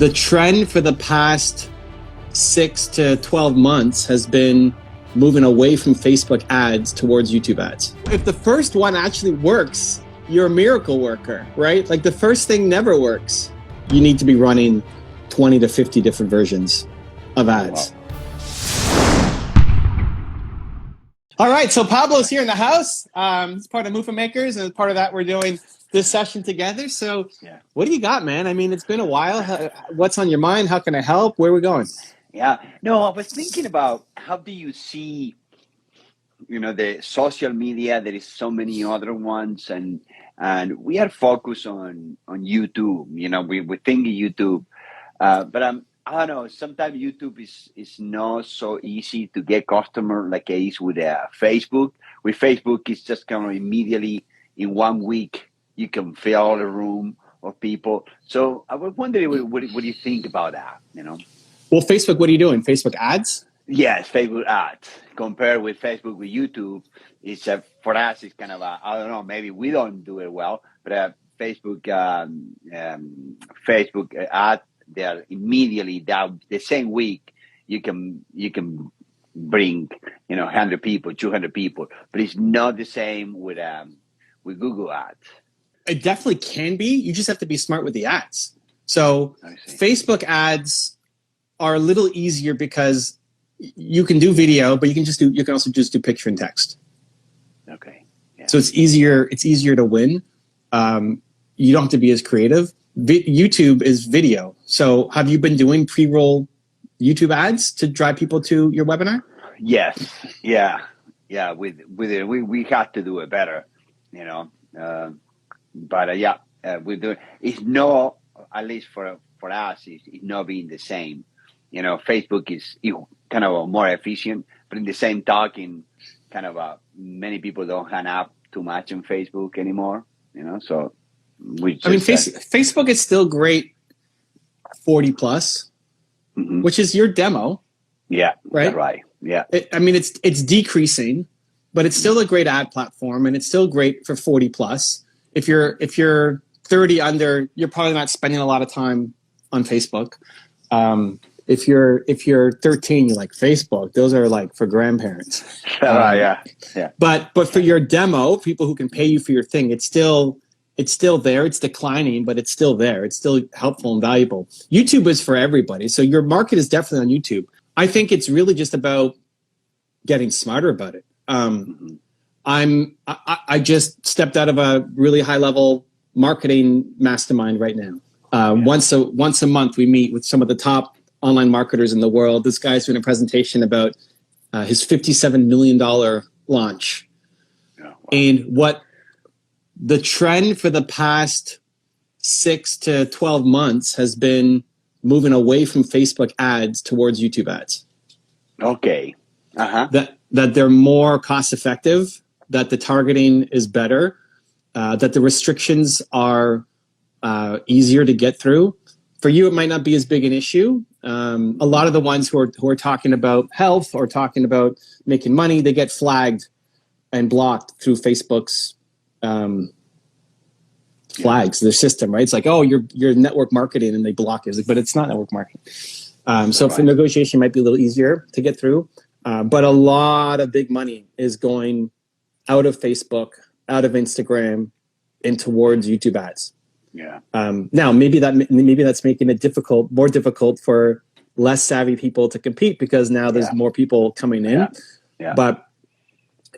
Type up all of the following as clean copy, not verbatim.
The trend for the past 6 to 12 months has been moving away from Facebook ads towards YouTube ads. If the first one actually works, you're a miracle worker, right? Like the first thing never works. You need to be running 20 to 50 different versions of ads. Wow. All right, so Pablo's here in the house. He's part of Movement Makers, and as part of that, we're doing this session together. So what do you got, man? I mean, it's been a while. What's on your mind? How can I help? Where are we going? Yeah, no, I was thinking about how do you see, the social media. There is so many other ones, and we are focused on YouTube. We think YouTube, but I don't know. Sometimes YouTube is not so easy to get customer like it is with Facebook. With Facebook, it's just kind of immediately in 1 week you can fill the room of people. So I was wondering, what do you think about that? Well, Facebook, what are you doing? Facebook ads? Yes, Facebook ads. Compared with Facebook with YouTube, it's for us, it's kind of I don't know, maybe we don't do it well, but Facebook ad, they're immediately down the same week. You can bring 100 people, 200 people, but it's not the same with Google ads. It definitely can be. You just have to be smart with the ads. So Facebook ads are a little easier because you can do video, but you can also just do picture and text. Okay. Yeah. So it's easier to win. You don't have to be as creative. YouTube is video. So have you been doing pre-roll YouTube ads to drive people to your webinar? Yes. Yeah. With it, we have to do it better, but we do. It's not, at least for us, it's not being the same. Facebook is kind of more efficient, but in the same talking, kind of many people don't hang up too much on Facebook anymore. So Facebook is still great 40 plus, which is your demo. Yeah. Right. Right. Yeah. It's decreasing, but it's still a great ad platform, and it's still great for 40 plus. If you're 30 under, you're probably not spending a lot of time on Facebook. If you're 13, you're like, Facebook, those are like for grandparents. Yeah. But for your demo, people who can pay you for your thing, it's still there. It's declining, but it's still there. It's still helpful and valuable. YouTube is for everybody. So your market is definitely on YouTube. I think it's really just about getting smarter about it. I just stepped out of a really high level marketing mastermind right now. Once a month, we meet with some of the top online marketers in the world. This guy's doing a presentation about his $57 million launch. Wow. And what the trend for the past 6 to 12 months has been moving away from Facebook ads towards YouTube ads. Okay. That they're more cost effective, that the targeting is better, that the restrictions are easier to get through. For you, it might not be as big an issue. A lot of the ones who are talking about health or talking about making money, they get flagged and blocked through Facebook's flags, their system, right? It's like, oh, you're network marketing, and they block it. But it's not network marketing. So for negotiation, it might be a little easier to get through. But a lot of big money is going out of Facebook, out of Instagram, and towards YouTube ads. Yeah. Now maybe that's making it more difficult for less savvy people to compete, because now there's more people coming in. Yeah. But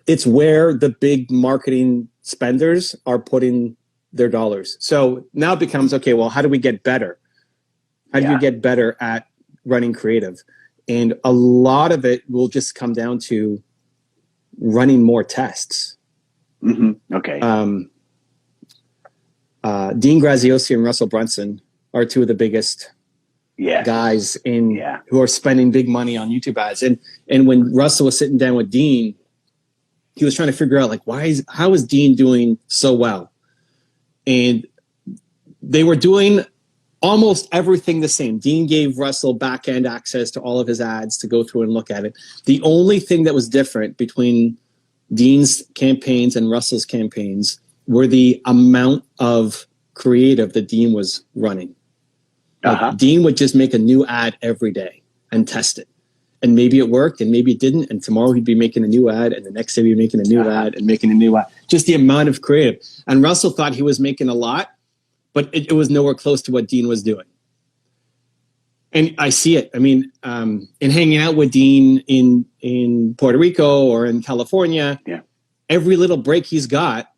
it's where the big marketing spenders are putting their dollars. So now it becomes, okay, well, how do we get better? How do you get better at running creative? And a lot of it will just come down to running more tests. Okay. Dean Graziosi and Russell Brunson are two of the biggest guys who are spending big money on YouTube ads. And when Russell was sitting down with Dean, he was trying to figure out, like, how is Dean doing so well? And they were doing almost everything the same. Dean gave Russell back-end access to all of his ads to go through and look at it. The only thing that was different between Dean's campaigns and Russell's campaigns were the amount of creative that Dean was running. Like Dean would just make a new ad every day and test it. And maybe it worked and maybe it didn't. And tomorrow he'd be making a new ad and the next day he'd be making a new ad and making a new ad. Just the amount of creative. And Russell thought he was making a lot, but it was nowhere close to what Dean was doing. And I see it. I mean, in hanging out with Dean in Puerto Rico or in California, every little break he's got,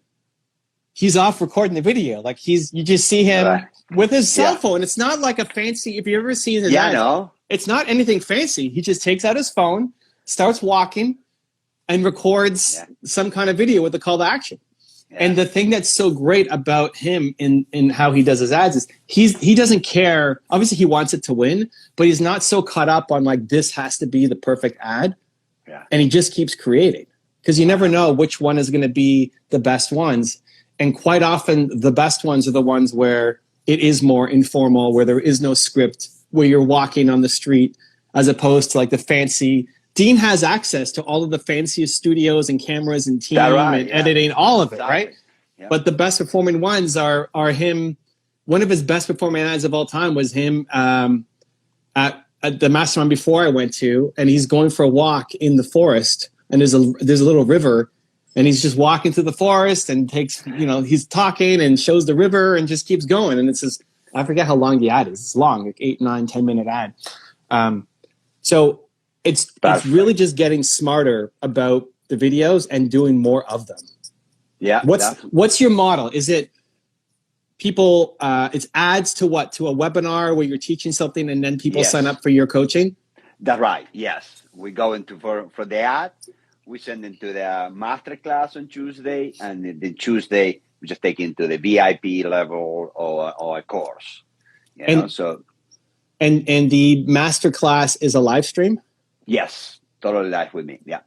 he's off recording the video. Like you just see him with his cell phone. It's not like a fancy, if you ever seen his ads, it's not anything fancy. He just takes out his phone, starts walking, and records some kind of video with a call to action. And the thing that's so great about him in how he does his ads is he doesn't care. Obviously, he wants it to win, but he's not so caught up on like, this has to be the perfect ad. Yeah. And he just keeps creating because you never know which one is going to be the best ones. And quite often, the best ones are the ones where it is more informal, where there is no script, where you're walking on the street, as opposed to like the fancy. Dean has access to all of the fanciest studios and cameras and team and editing, all of it, right? Yeah. But the best performing ones are him. One of his best performing ads of all time was him at the mastermind before I went to, and he's going for a walk in the forest, and there's a little river, and he's just walking through the forest and takes, he's talking and shows the river and just keeps going. And it's just, I forget how long the ad is. It's long, like 8, 9, 10 minute ad. So it's really just getting smarter about the videos and doing more of them. Yeah. What's your model? Is it people, it's ads to what? To a webinar where you're teaching something and then people sign up for your coaching? That's right. Yes. We go into for the ad. We send them to the masterclass on Tuesday, and the Tuesday we just take into the VIP level or a course. And the masterclass is a live stream? Yes, totally live with me. Yeah.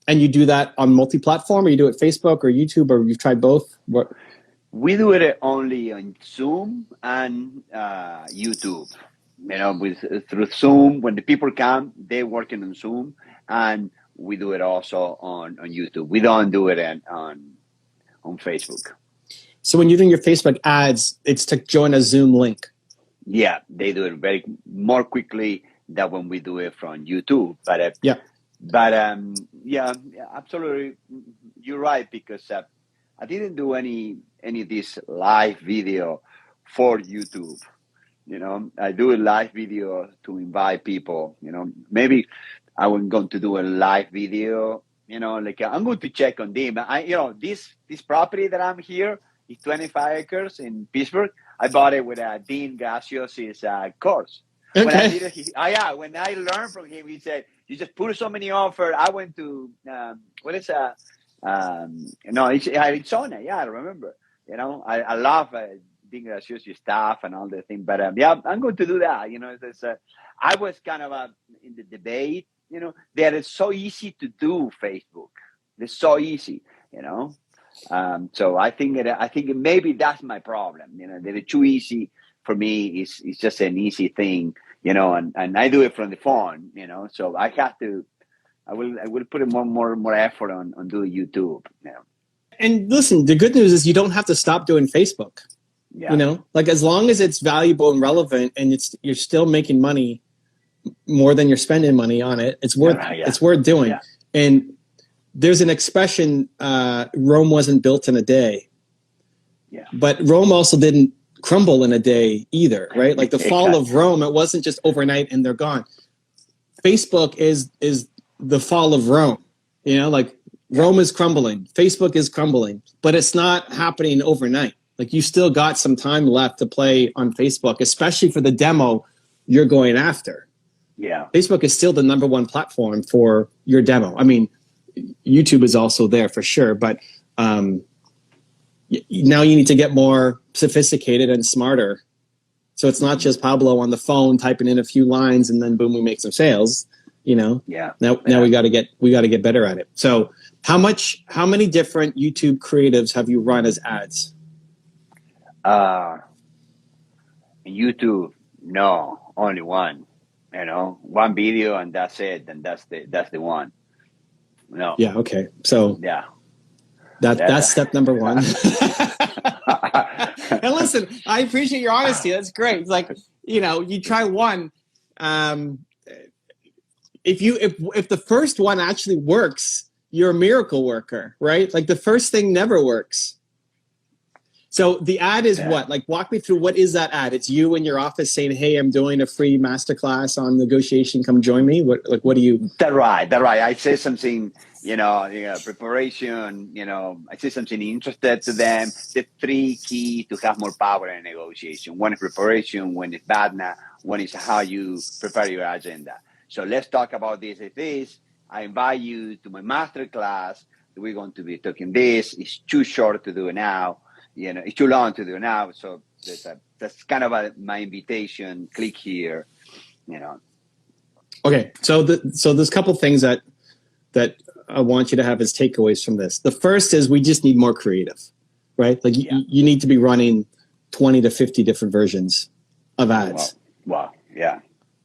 And you do that on multi-platform, or you do it Facebook or YouTube, or you've tried both? What? We do it only on Zoom and YouTube. Through Zoom, when the people come, they're working on Zoom, and we do it also on YouTube. We don't do it on Facebook. So when you're doing your Facebook ads, it's to join a Zoom link. Yeah, they do it more quickly than when we do it from YouTube. But absolutely, you're right, because I didn't do any of this live video for YouTube. I do a live video to invite people. Maybe I was going to do a live video. Like I'm going to check on them. This property that I'm here is 25 acres in Pittsburgh. I bought it with Dean Gassios's course. Okay. When I learned from him, he said, "You just put so many offers." I went to it's Arizona. Yeah, I remember. I love Dean Gassios's stuff and all the things. But I'm going to do that. I was kind of in the debate. That it's so easy to do Facebook. It's so easy. So I think maybe that's my problem. That it's too easy for me. It's just an easy thing. And I do it from the phone. So I have to. I will put more effort on doing YouTube. And listen, the good news is you don't have to stop doing Facebook. Yeah. Like as long as it's valuable and relevant, and you're still making money more than you're spending money on it. It's worth doing. Yeah. And there's an expression, Rome wasn't built in a day. Yeah. But Rome also didn't crumble in a day either, right? Like the fall of Rome, it wasn't just overnight and they're gone. Facebook is the fall of Rome. Rome is crumbling, Facebook is crumbling, but it's not happening overnight. Like you still got some time left to play on Facebook, especially for the demo you're going after. Yeah, Facebook is still the number one platform for your demo. I mean, YouTube is also there for sure, but now you need to get more sophisticated and smarter. So it's not just Pablo on the phone typing in a few lines and then boom, we make some sales. Now we got to get better at it. So how many different YouTube creatives have you run as ads? YouTube, no, only one. One video and that's it, and that's the one. No. Yeah. Okay. So yeah. That's step number one. And listen, I appreciate your honesty. That's great. It's like, you try one. If the first one actually works, you're a miracle worker, right? Like the first thing never works. So the ad is what? Like, walk me through, what is that ad? It's you in your office saying, "Hey, I'm doing a free masterclass on negotiation. Come join me." What do you? That's right. I say something, preparation, I say something interested to them. The three key to have more power in negotiation. One is preparation, one is BADNA, one is how you prepare your agenda. So let's talk about this. I invite you to my masterclass. We're going to be talking this. It's too short to do it now. It's too long to do it now. So that's kind of my invitation. Click here. Okay, so there's a couple things that I want you to have as takeaways from this. The first is we just need more creative, right? Like you need to be running 20 to 50 different versions of ads. Wow. Yeah.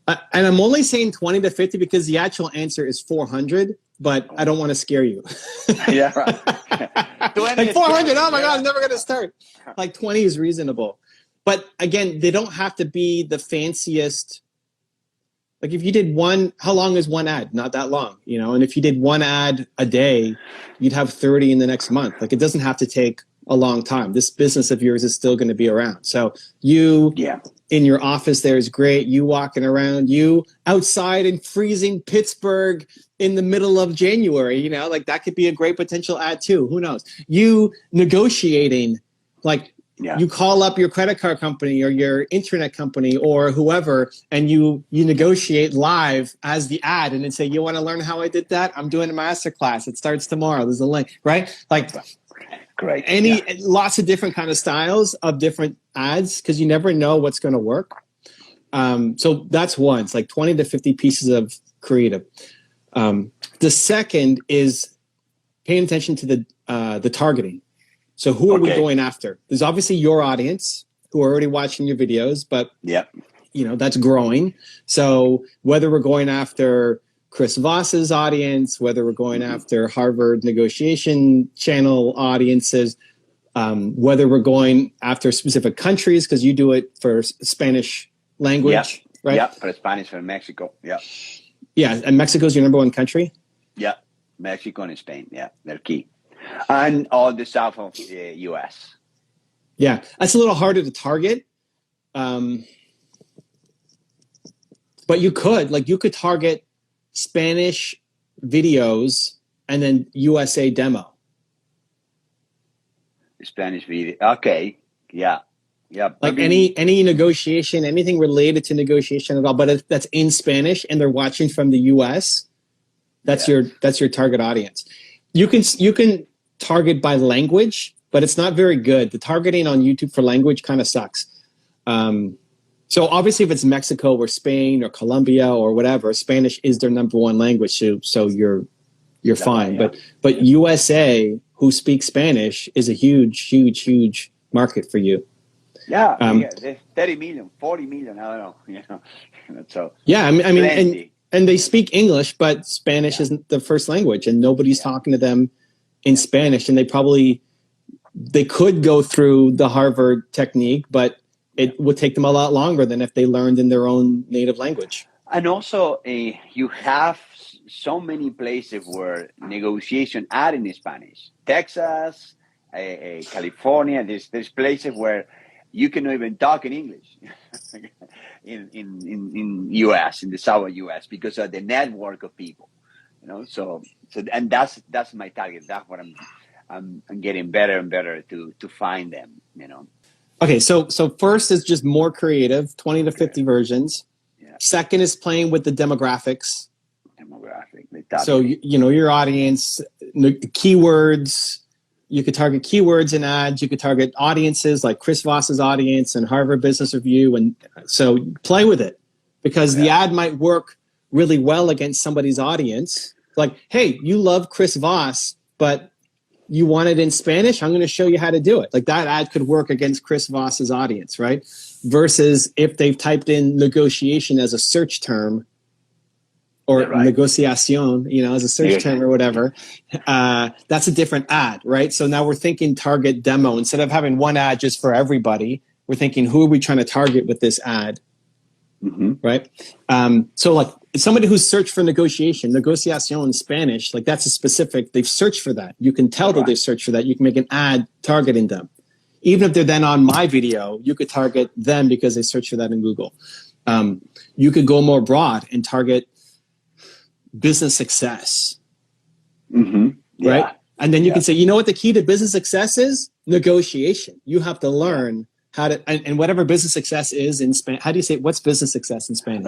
And I'm only saying 20 to 50 because the actual answer is 400, but I don't want to scare you. Yeah, right. Like 400, oh my God, I'm never going to start. Like 20 is reasonable. But again, they don't have to be the fanciest. Like if you did how long is one ad? Not that long, and if you did one ad a day, you'd have 30 in the next month. Like it doesn't have to take a long time. This business of yours is still going to be around. So you in your office there is great. You walking around, you outside in freezing Pittsburgh in the middle of January, like that could be a great potential ad too. Who knows? You negotiating, like you call up your credit card company or your internet company or whoever, and you negotiate live as the ad and then say, "You want to learn how I did that? I'm doing a masterclass. It starts tomorrow. There's a link," right? Like great. Lots of different kind of styles of different ads because you never know what's going to work. So that's one. It's like 20 to 50 pieces of creative. The second is paying attention to the targeting. So who are we going after? There's obviously your audience who are already watching your videos, but that's growing. So whether we're going after Chris Voss's audience, whether we're going after Harvard negotiation channel audiences, whether we're going after specific countries, because you do it for Spanish language, right? Yeah, for Spanish, for Mexico. Yeah. Yeah, and Mexico's your number one country? Yeah, Mexico and Spain. Yeah, they're key. And all the south of the U.S. Yeah, that's a little harder to target. But you could target Spanish videos and then USA demo. Spanish video. Okay. Yeah. Yeah. Like any negotiation, anything related to negotiation at all, but if that's in Spanish and they're watching from the US, that's your target audience. You can target by language, but it's not very good. The targeting on YouTube for language kind of sucks. So obviously if it's Mexico or Spain or Colombia or whatever, Spanish is their number one language. So you're fine. Right, but USA, who speaks Spanish, is a huge market for you. Yeah, 30 million, 40 million, I don't know. So yeah, I mean, and they speak English, but Spanish isn't the first language, and nobody's talking to them in Spanish. And they could go through the Harvard technique, but it would take them a lot longer than if they learned in their own native language. And also, you have so many places where negotiation are in Spanish. Texas, California. There's places where you cannot even talk in English in US, in the South US, because of the network of people. So and that's my target. That's what I'm getting better and better to find them. Okay, so first is just more creative, 20 to 50 versions. Yeah. Second is playing with the demographics. So your audience, keywords. You could target keywords in ads. You could target audiences like Chris Voss's audience and Harvard Business Review, and so play with it because the ad might work really well against somebody's audience. Like, hey, you love Chris Voss, but you want it in Spanish? I'm going to show you how to do it. Like that ad could work against Chris Voss's audience, right? Versus if they've typed in negotiation as a search term, or negociación, as a search term or whatever, that's a different ad, right? So now we're thinking target demo. Instead of having one ad just for everybody, we're thinking, who are we trying to target with this ad, right? So like somebody who's searched for negociación in Spanish, like that's a specific, they've searched for that. You can tell that they've searched for that. You can make an ad targeting them. Even if they're then on my video, you could target them because they searched for that in Google. You could go more broad and target business success, right? And then you can say, you know what the key to business success is? Negotiation. You have to learn how to, and whatever business success is in Spanish. How do you say, what's business success in Spanish?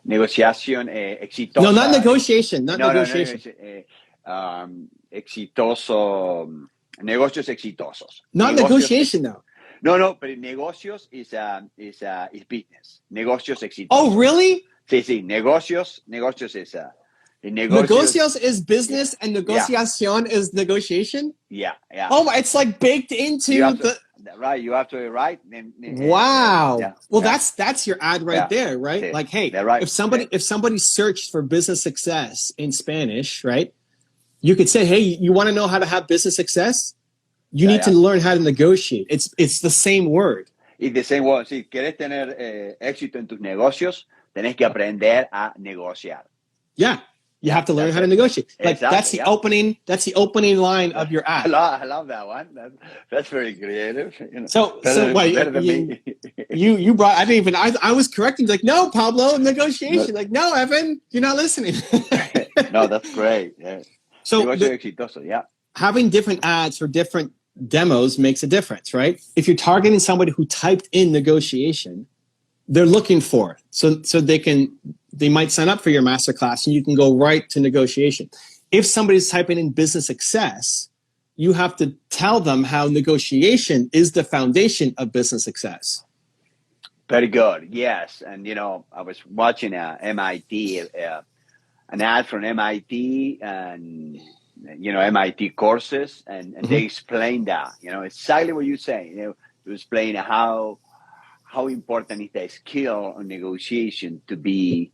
Negociación exitosa. No, not negotiation. Not negotiation. Exitoso. Negocios exitosos. Not negotiation, though. No, but negocios is business. Negocios exitosos. Oh, really? Sí. Negocios is negocios is business and negociación is negotiation? Yeah. Oh, it's like baked into right, you have to write. Wow. Well, that's your ad right there, right? Sí. Like, hey, Right. if somebody searched for business success in Spanish, right? You could say, hey, you want to know how to have business success? You need to learn how to negotiate. It's the same word. It's the same word. Si quieres tener éxito en tus negocios, tenés que aprender a negociar. Yeah. You have to learn how to negotiate. Like that's the opening line of your ad. I love that one. That's very creative. So better than me. you brought, I was correcting, like, no, Pablo, negotiation. Like, no, Evan, you're not listening. No, that's great. Yeah. So having different ads for different demos makes a difference, right? If you're targeting somebody who typed in negotiation, they're looking for it. So they might sign up for your masterclass and you can go right to negotiation. If somebody's typing in business success, you have to tell them how negotiation is the foundation of business success. Very good. Yes. And, I was watching MIT, an ad from MIT and, MIT courses and they explained that, exactly what you're saying, to explain how important is the skill of negotiation to be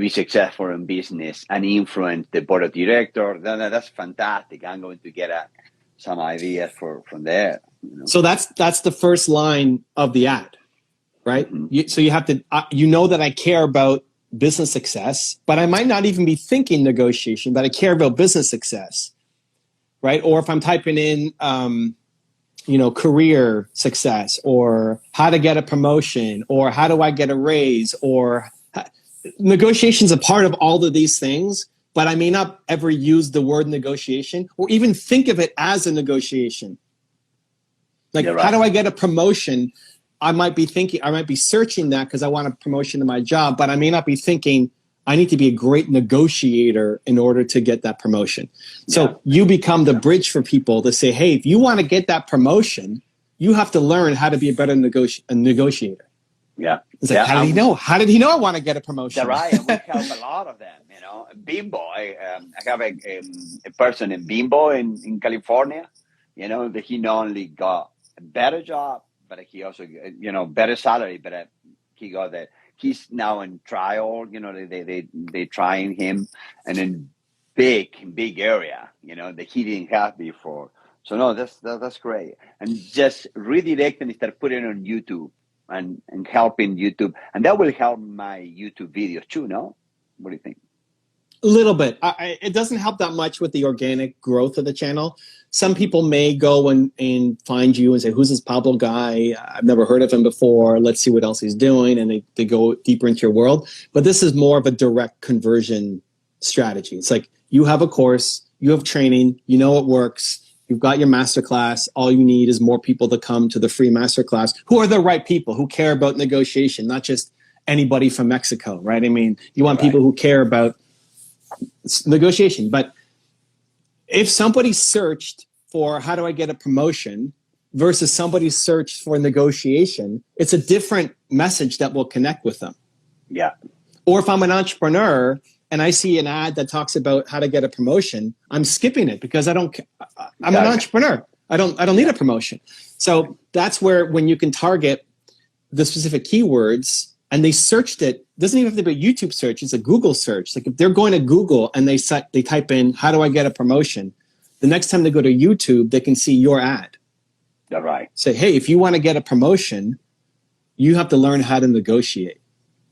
successful in business and influence the board of directors. That's fantastic. I'm going to get some ideas from there. So that's the first line of the ad, right? So you have to, that I care about business success, but I might not even be thinking negotiation, but I care about business success, right? Or if I'm typing in, career success or how to get a promotion or how do I get a raise or negotiation's a part of all of these things, but I may not ever use the word negotiation or even think of it as a negotiation. Like, how do I get a promotion? I might be searching that because I want a promotion in my job, but I may not be thinking I need to be a great negotiator in order to get that promotion. So you become the bridge for people to say, hey, if you want to get that promotion, you have to learn how to be a better negotiator. Yeah. It's like, how did he know? How did he know I want to get a promotion? That's right. And we help a lot of them, Bimbo. I have a person in Bimbo in California, that he not only got a better job, but he also, better salary, but he got that. He's now in trial, they trying him and in big area, that he didn't have before. So no, that's great. And just redirect and start putting it on YouTube and helping YouTube. And that will help my YouTube videos too, no? What do you think? A little bit. It doesn't help that much with the organic growth of the channel. Some people may go and find you and say, who's this Pablo guy? I've never heard of him before. Let's see what else he's doing. And they go deeper into your world. But this is more of a direct conversion strategy. It's like you have a course, you have training, you know it works. You've got your masterclass. All you need is more people to come to the free masterclass who are the right people, who care about negotiation, not just anybody from Mexico, right? I mean, you want people who care about negotiation. But if somebody searched for how do I get a promotion versus somebody searched for negotiation, it's a different message that will connect with them. Yeah. Or if I'm an entrepreneur and I see an ad that talks about how to get a promotion, I'm skipping it because I'm an entrepreneur. I don't need a promotion. So that's where when you can target the specific keywords and they searched it. Doesn't even have to be a YouTube search. It's a Google search. Like if they're going to Google and they type in, how do I get a promotion? The next time they go to YouTube, they can see your ad. That's right. Say, hey, if you want to get a promotion, you have to learn how to negotiate.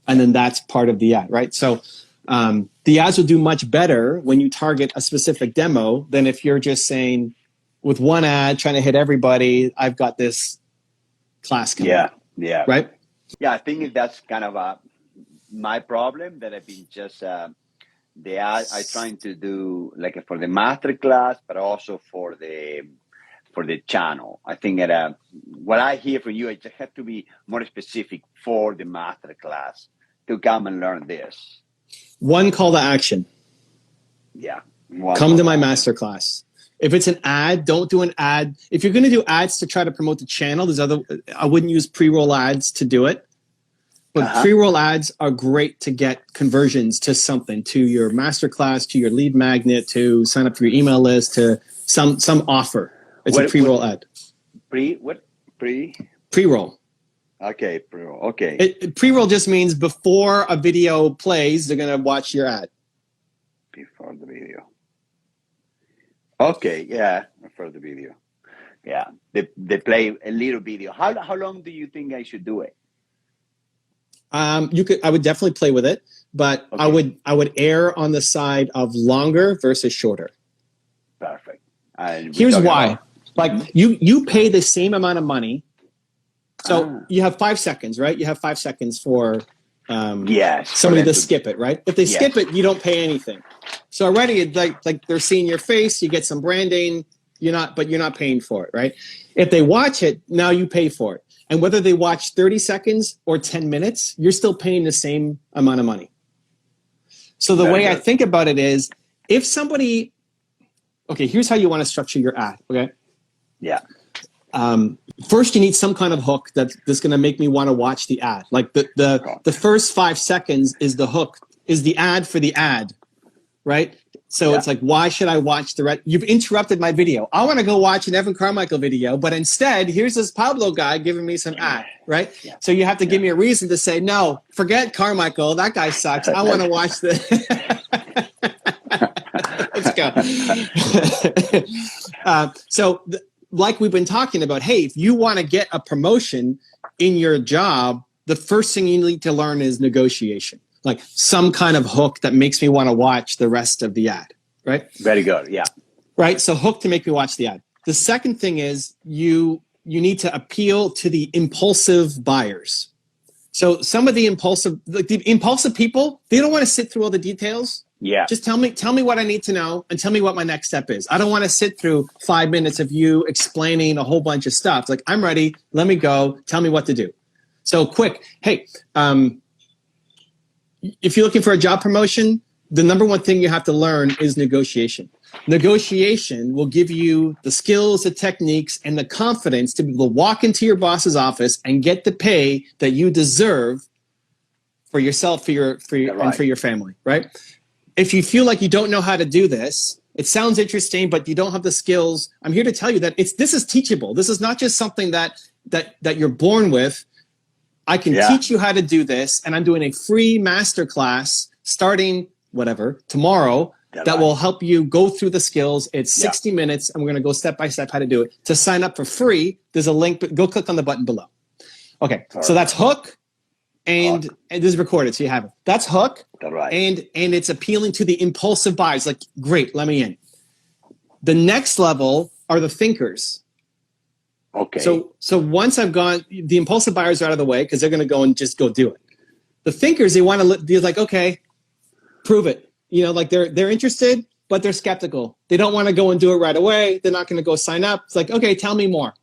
And then that's part of the ad, right? So the ads will do much better when you target a specific demo than if you're just saying, with one ad, trying to hit everybody, I've got this class coming. Yeah. Right? Yeah, I think that's kind of my problem, that I've been just the ad I trying to do like for the master class, but also for the channel. I think that what I hear from you, I just have to be more specific for the master class to come and learn this. One call to action. Yeah. Come to my master class. If it's an ad, don't do an ad. If you're going to do ads to try to promote the channel, I wouldn't use pre-roll ads to do it. But pre-roll ads are great to get conversions to something, to your masterclass, to your lead magnet, to sign up for your email list, to some offer. It's a pre-roll ad. Pre-roll. Okay, pre-roll. Okay. Pre-roll just means before a video plays, they're going to watch your ad. Before the video. Okay, yeah, before the video. Yeah, they play a little video. How long do you think I should do it? I would definitely play with it, but okay. I would err on the side of longer versus shorter. Perfect. Here's why. Like you pay the same amount of money. So you have 5 seconds, right? You have 5 seconds for somebody to skip it, right? If they skip it, you don't pay anything. So already like they're seeing your face, you get some branding, but you're not paying for it, right? If they watch it, now you pay for it. And whether they watch 30 seconds or 10 minutes, you're still paying the same amount of money. So the way I think about it is, if somebody, here's how you want to structure your ad, okay? Yeah. First, you need some kind of hook that's going to make me want to watch the ad. Like the first 5 seconds is the hook, is the ad for the ad, right? So it's like, why should I watch the You've interrupted my video. I want to go watch an Evan Carmichael video, but instead, here's this Pablo guy giving me some ad, right? Yeah. So you have to give me a reason to say, no, forget Carmichael. That guy sucks. I want to watch the... Let's go. Like we've been talking about, hey, if you want to get a promotion in your job, the first thing you need to learn is negotiation. Like some kind of hook that makes me want to watch the rest of the ad, right? Very good, yeah. Right, so hook to make me watch the ad. The second thing is you need to appeal to the impulsive buyers. So some of the impulsive people, they don't want to sit through all the details. Yeah. Just tell me what I need to know and tell me what my next step is. I don't want to sit through 5 minutes of you explaining a whole bunch of stuff. Like, I'm ready, let me go, tell me what to do. So quick, hey, if you're looking for a job promotion, the number one thing you have to learn is negotiation. Negotiation will give you the skills, the techniques, and the confidence to be able to walk into your boss's office and get the pay that you deserve for yourself, for your and for your family, right? If you feel like you don't know how to do this, it sounds interesting, but you don't have the skills, I'm here to tell you that this is teachable. This is not just something that you're born with. I can teach you how to do this, and I'm doing a free masterclass starting tomorrow that will help you go through the skills. It's 60 minutes, and we're going to go step by step how to do it. To sign up for free, there's a link. Go click on the button below. Okay, so that's hook, and this is recorded, so you have it. That's hook, and it's appealing to the impulsive buyers. Like, great, let me in. The next level are the thinkers. Okay. So once I've gone, the impulsive buyers are out of the way because they're going to go and just go do it. The thinkers, they're like, okay, prove it. Like they're interested, but they're skeptical. They don't want to go and do it right away. They're not going to go sign up. It's like, okay, tell me more.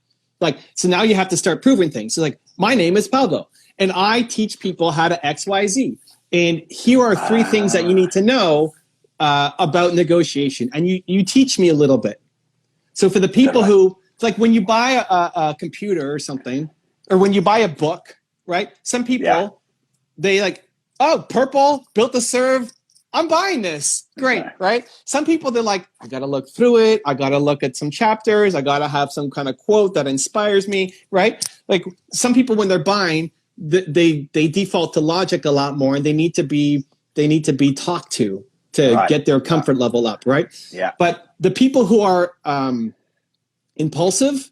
Like, so now you have to start proving things. So like, my name is Pablo, and I teach people how to X, Y, Z. And here are 3 things that you need to know about negotiation. And you teach me a little bit. So for the people who, like when you buy a computer or something, or when you buy a book, right? Some people, they like, oh, purple, built to serve, I'm buying this. Great, right? Some people, they're like, I got to look through it. I got to look at some chapters. I got to have some kind of quote that inspires me, right? Like some people, when they're buying, they default to logic a lot more, and they need to be talked to get their comfort level up, right? Yeah. But the people who are impulsive,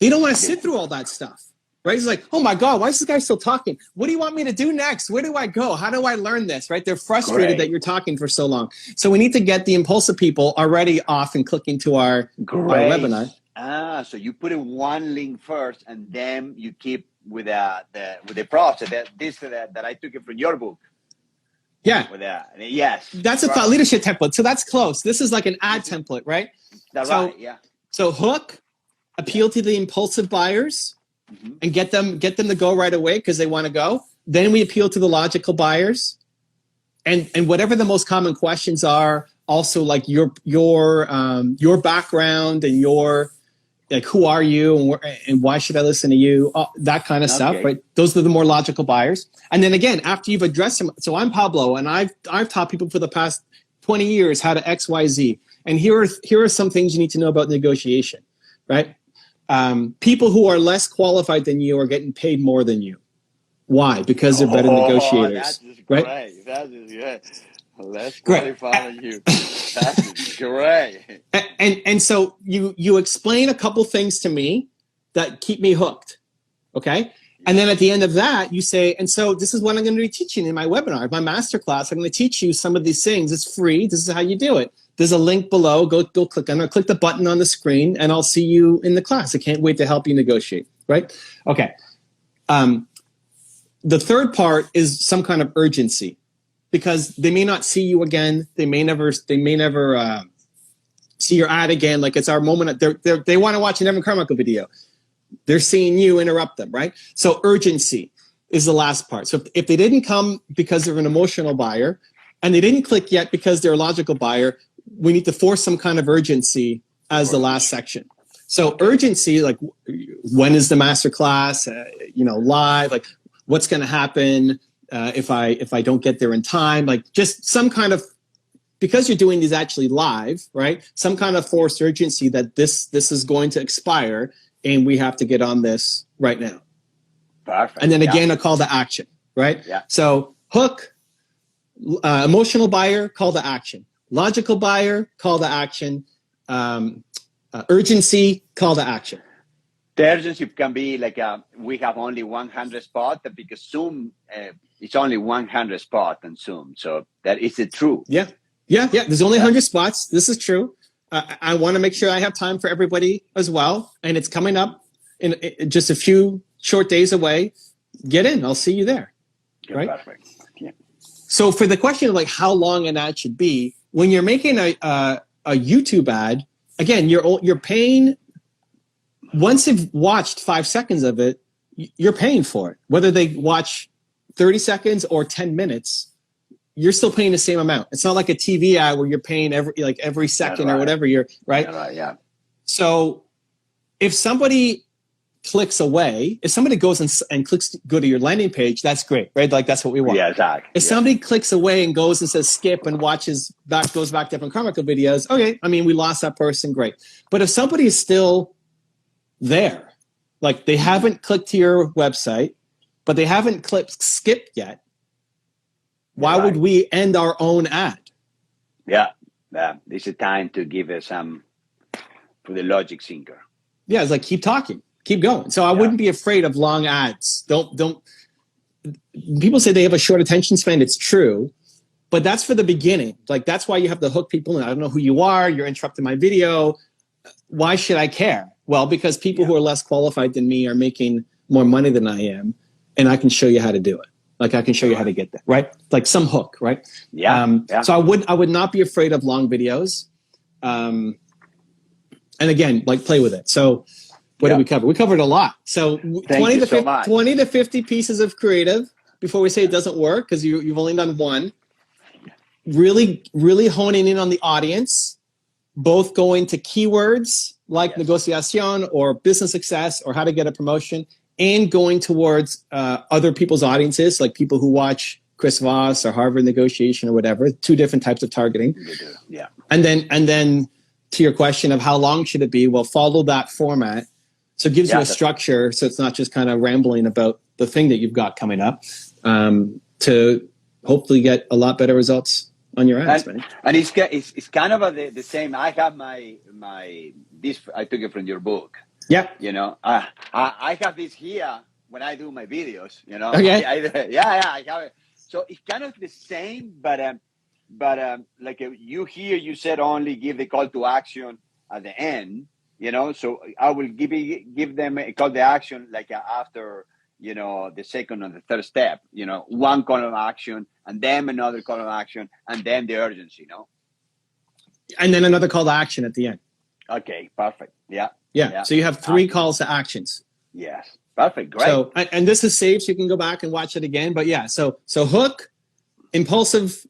they don't want to sit through all that stuff, right? It's like, oh my God, why is this guy still talking? What do you want me to do next? Where do I go? How do I learn this, right? They're frustrated that you're talking for so long. So we need to get the impulsive people already off and clicking to our webinar. So you put in one link first, and then you keep with the process that I took it from your book. Yeah. Yes. That's a thought leadership template. So that's close. This is like an ad template, right? That's right. Yeah. So hook, appeal to the impulsive buyers, and get them to go right away because they want to go. Then we appeal to the logical buyers, and whatever the most common questions are. Also, like your background and your, like, who are you and why should I listen to you? That kind of stuff, right? Those are the more logical buyers. And then again, after you've addressed them, so I'm Pablo, and I've taught people for the past 20 years how to X, Y, Z. And here are some things you need to know about negotiation, right? People who are less qualified than you are getting paid more than you. Why? Because they're better negotiators, right? Great. That is good. Less qualified than you. That's great. And so you explain a couple things to me that keep me hooked, okay? And then at the end of that, you say, and so this is what I'm going to be teaching in my webinar, my masterclass. I'm going to teach you some of these things. It's free. This is how you do it. There's a link below. Go click on it. Click the button on the screen, and I'll see you in the class. I can't wait to help you negotiate, right? Okay. The third part is some kind of urgency, because they may not see you again. They may never see your ad again. Like, it's our moment. They want to watch an Evan Carmichael video. They're seeing you interrupt them, right? So urgency is the last part. So if they didn't come because they're an emotional buyer, and they didn't click yet because they're a logical buyer, we need to force some kind of urgency as the last section. So urgency, like, when is the masterclass? Live. Like, what's going to happen if I don't get there in time? Like, just some kind of, because you're doing these actually live, right? Some kind of forced urgency that this is going to expire, and we have to get on this right now. Perfect. And then again, a call to action, right? Yeah. So hook, emotional buyer, call to action. Logical buyer, call to action. Urgency, call to action. The urgency can be like, we have only 100 spots, because Zoom, it's only 100 spots on Zoom. So that is it true. Yeah. There's only 100 spots. This is true. I want to make sure I have time for everybody as well. And it's coming up in just a few short days away. Get in. I'll see you there. Right? Perfect. Yeah. So for the question of, like, how long an ad should be, when you're making a YouTube ad, again, you're paying. Once they've watched 5 seconds of it, you're paying for it. Whether they watch 30 seconds or 10 minutes, you're still paying the same amount. It's not like a TV ad where you're paying every second or whatever. You're right. Yeah. So if somebody clicks away, if somebody goes and clicks to go to your landing page, that's great, right? Like, that's what we want. Yeah, exactly. If somebody clicks away and goes and says skip and goes back to Evan Carmichael videos, okay, I mean, we lost that person, great. But if somebody is still there, like, they haven't clicked to your website, but they haven't clicked skip yet, why would we end our own ad? Yeah. This is time to give us some for the logic sinker. Yeah, it's like, keep talking, keep going. So I wouldn't be afraid of long ads. Don't. People say they have a short attention span. It's true, but that's for the beginning. Like, that's why you have to hook people in. I don't know who you are. You're interrupting my video. Why should I care? Well, because people who are less qualified than me are making more money than I am, and I can show you how to do it. Like, I can show you how to get there, right? Like some hook, right? Yeah. So I would not be afraid of long videos. And again, like, play with it. So what did we cover? We covered a lot. So 20 to 50 pieces of creative before we say it doesn't work, because you've only done one. Really, really honing in on the audience, both going to keywords like negociación or business success or how to get a promotion, and going towards other people's audiences, like people who watch Chris Voss or Harvard Negotiation or whatever. Two different types of targeting. Yeah. And then to your question of how long should it be, well, follow that format. So it gives you a structure, so it's not just kind of rambling about the thing that you've got coming up, to hopefully get a lot better results on your ads, man. And it's kind of the same. I have this, I took it from your book. Yeah. You know, I have this here when I do my videos, you know. Okay. I have it. So it's kind of the same, but like you said only give the call to action at the end, you know. So I will give them a call to action like after, you know, the second and the third step, you know, one call to action and then another call to action and then the urgency, you know. And then another call to action at the end. Okay, perfect. Yeah. So you have 3 calls to actions. Yes. Perfect. Great. So, and this is saved, so you can go back and watch it again. But yeah, so hook, impulsive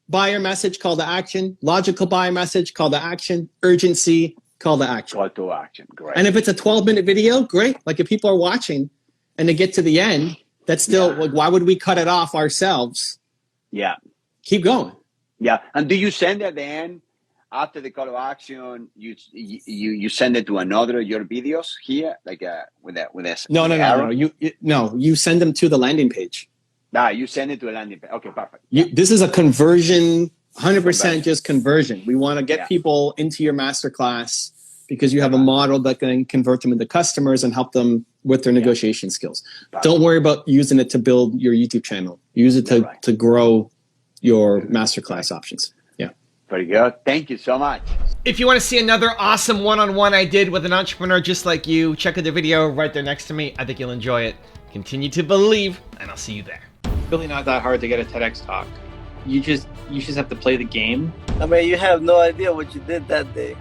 buyer message, call to action, logical buyer message, call to action, urgency, call to action. Call to action. Great. And if it's a 12-minute video, great. Like if people are watching and they get to the end, that's still like, why would we cut it off ourselves? Yeah. Keep going. Yeah. And do you send at the end, after the call to action, you send it to another of your videos here, like with a No. You send them to the landing page. You send it to a landing page. Okay, perfect. This is a conversion, 100% just conversion. We want to get people into your masterclass because you have a model that can convert them into customers and help them with their negotiation skills. Perfect. Don't worry about using it to build your YouTube channel. Use it to grow your masterclass options. Very good. Thank you so much. If you want to see another awesome one-on-one I did with an entrepreneur just like you, check out the video right there next to me. I think you'll enjoy it. Continue to believe, and I'll see you there. Really not that hard to get a TEDx talk. You just have to play the game. I mean, you have no idea what you did that day.